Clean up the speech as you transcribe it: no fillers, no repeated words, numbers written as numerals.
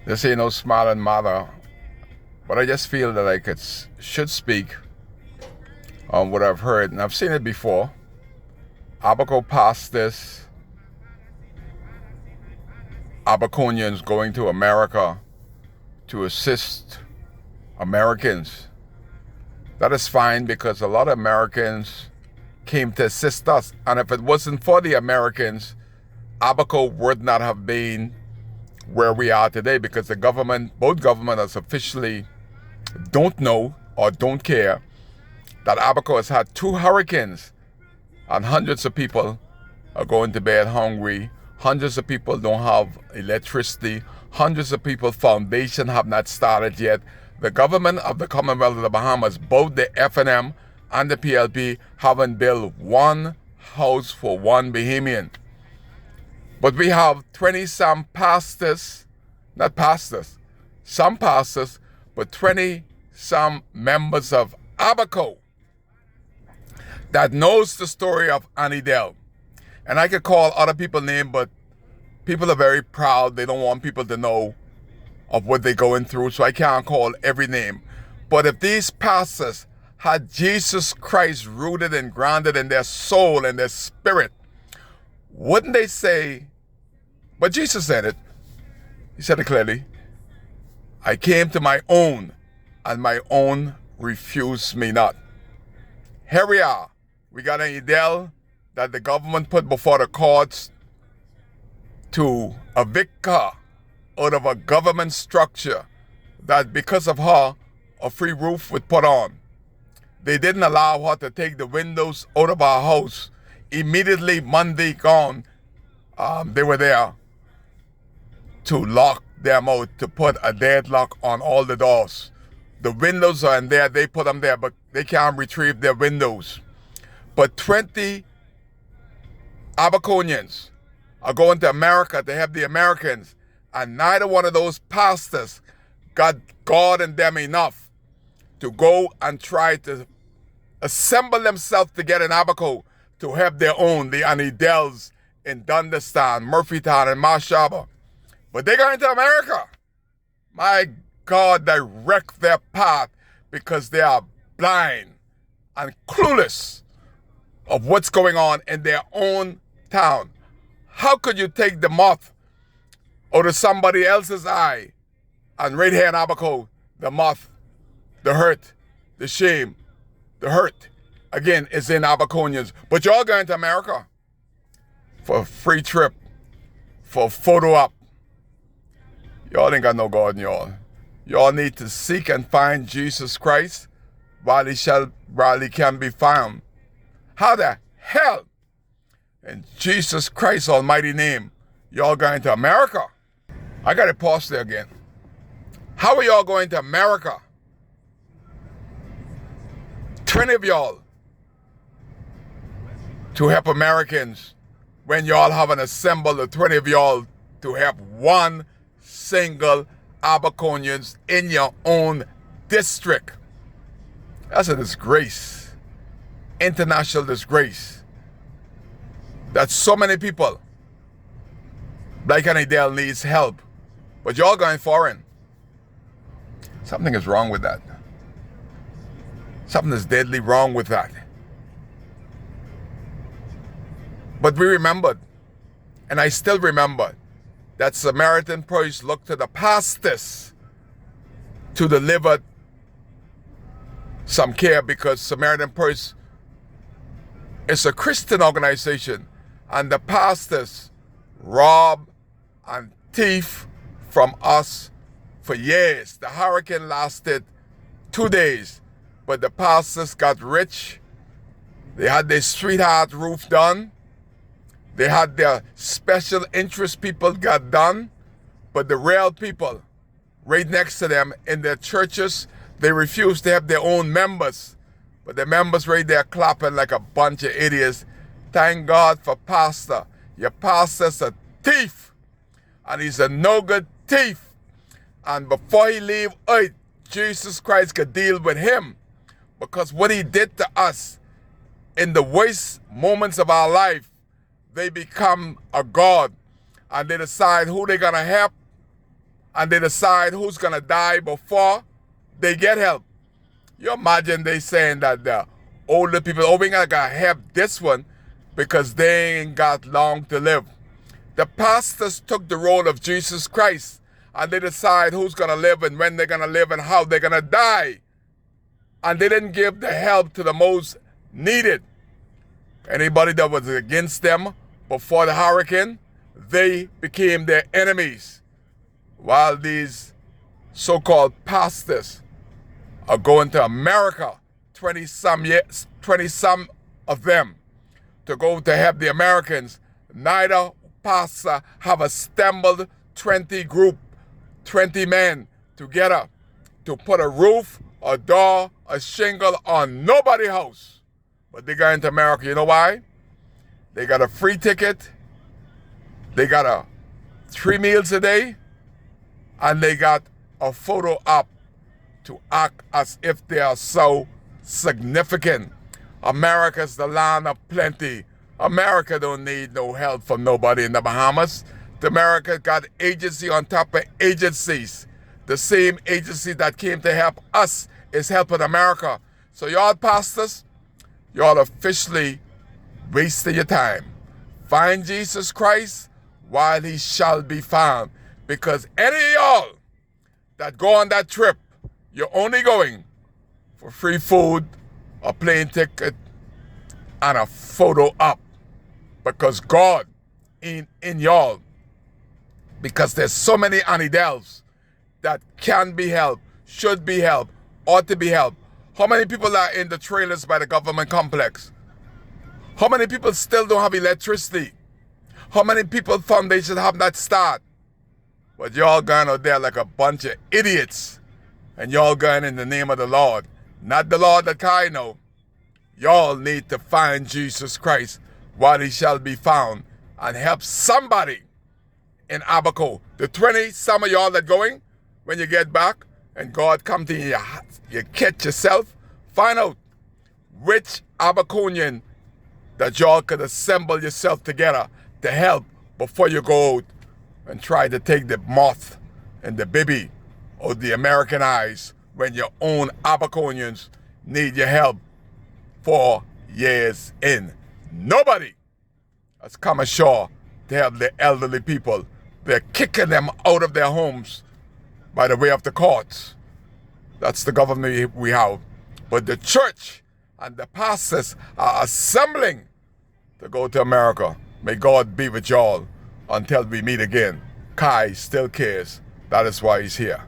This ain't no smiling matter, but I just feel that I should speak on what I've heard, and I've seen it before. Abaco passed this. Abaconians going to America to assist Americans. That is fine because a lot of Americans came to assist us. And if it wasn't for the Americans, Abaco would not have been where we are today because the government, both governments officially don't know or don't care that Abaco has had 2 hurricanes and hundreds of people are going to bed hungry. Hundreds of people don't have electricity. Hundreds of people foundation have not started yet. The government of the Commonwealth of the Bahamas, both the FNM and the PLP, haven't built one house for one Bahamian. But we have 20-some pastors, not pastors, some pastors, but 20-some members of Abaco that knows the story of Annie Dell. And I could call other people names, but people are very proud. They don't want people to know of what they're going through, so I can't call every name. But if these pastors had Jesus Christ rooted and grounded in their soul and their spirit, wouldn't they say, but Jesus said it. He said it clearly. I came to my own, and my own refused me not. Here we are. We got an Edel that the government put before the courts to evict her out of a government structure that because of her, a free roof was put on. They didn't allow her to take the windows out of her house. Immediately Monday gone, they were there to lock them out, to put a deadlock on all the doors. The windows are in there, they put them there, but they can't retrieve their windows. But 20 Abaconians are going to America to help the Americans, and neither one of those pastors got God in them enough to go and try to assemble themselves together in Abaco to help their own, the Anidells in Dundastan, Murphytown, and Mashaba. But they're going to America. My God, direct their path because they are blind and clueless of what's going on in their own town. How could you take the moth out of somebody else's eye? And right here in Abaco, the moth, the hurt, the shame, the hurt, again, is in Abaconians. But y'all going to America for a free trip, for a photo op. Y'all ain't got no God in y'all. Y'all need to seek and find Jesus Christ while he can be found. How the hell, in Jesus Christ's almighty name, y'all going to America? I got to pause there again. How are y'all going to America? 20 of y'all to help Americans when y'all haven't assembled the 20 of y'all to help one single Abaconians in your own district. That's a disgrace. International disgrace. That so many people like Annie Dell needs help, but y'all going foreign. Something is wrong with that. Something is deadly wrong with that. But we remembered, and I still remember, that Samaritan Purse looked to the pastors to deliver some care because Samaritan Purse is a Christian organization and the pastors rob and thief from us for years. The hurricane lasted 2 days, but the pastors got rich. They had their sweetheart roof done. They had their special interest people got done, but the real people right next to them in their churches, they refused to have their own members. But the members right there clapping like a bunch of idiots. Thank God for pastor. Your pastor's a thief, and he's a no-good thief. And before he leave earth, Jesus Christ could deal with him, because what he did to us in the worst moments of our life, they become a God, and they decide who they're going to help and they decide who's going to die before they get help. You imagine they saying that the older people, oh, we ain't gonna help this one because they ain't got long to live. The pastors took the role of Jesus Christ, and they decide who's gonna live and when they're gonna live and how they're gonna die. And they didn't give the help to the most needed. Anybody that was against them before the hurricane, they became their enemies. While these so-called pastors are going to America, 20-some years, 20-some of them, to go to help the Americans. Neither pastor have assembled 20 men together to put a roof, a door, a shingle on nobody's house. But they got into America. You know why? They got a free ticket. They got 3 meals a day. And they got a photo op to act as if they are so significant. America's the land of plenty. America don't need no help from nobody in the Bahamas. America got agency on top of agencies. The same agency that came to help us is helping America. So y'all pastors, y'all officially wasting your time. Find Jesus Christ while he shall be found. Because any of y'all that go on that trip, you're only going for free food, a plane ticket, and a photo op. Because God ain't in y'all. Because there's so many anidels that can be helped, should be helped, ought to be helped. How many people are in the trailers by the government complex? How many people still don't have electricity? How many people foundation have not started? But y'all going out there like a bunch of idiots. And y'all going in the name of the Lord. Not the Lord that I know. Y'all need to find Jesus Christ while he shall be found. And help somebody in Abaco. The 20, some of y'all that going, when you get back, and God come to you, you catch yourself, find out which Abaconian that y'all could assemble yourself together to help before you go out and try to take the moth and the baby of the American eyes when your own Abaconians need your help 4 years in. Nobody has come ashore to help the elderly people. They're kicking them out of their homes by the way of the courts. That's the government we have. But the church and the pastors are assembling to go to America. May God be with y'all until we meet again. Kai still cares. That is why he's here.